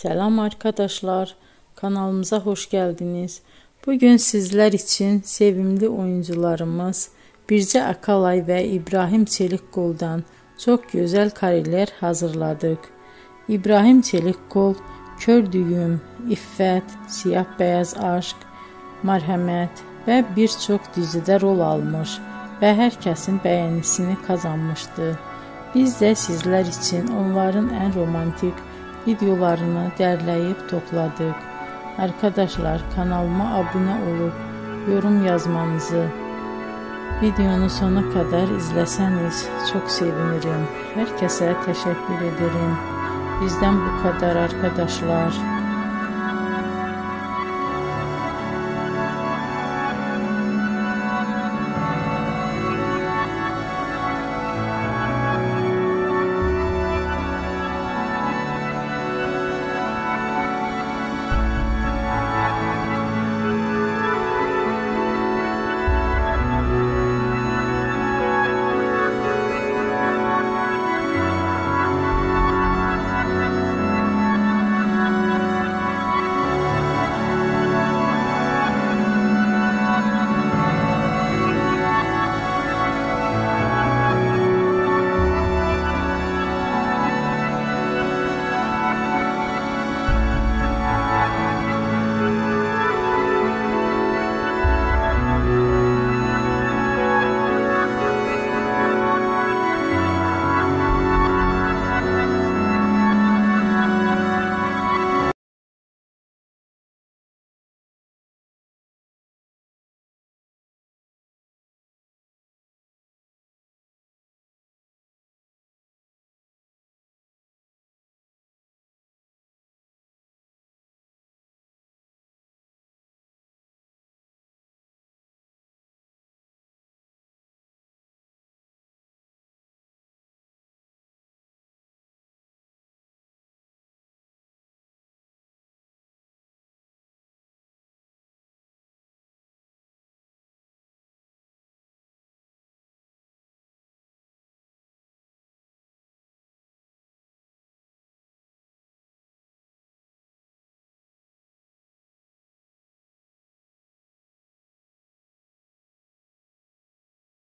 Selam arkadaşlar, kanalımıza hoş geldiniz. Bugün sizler için sevimli oyuncularımız Bircə Akalay ve İbrahim Çelikkol'dan çok güzel kareler hazırladık. İbrahim Çelikkol, Kör Düyüm, İffət, Siyah Beyaz Aşk, Mərhəmət ve birçok dizide rol almış ve herkesin beğenisini kazanmıştı. Biz de sizler için onların en romantik videolarını derleyip topladık. Arkadaşlar, kanalıma abone olup yorum yazmanızı, videonu sona kadar izleseniz çok sevinirim. Herkese teşekkür ederim. Bizden bu kadar arkadaşlar.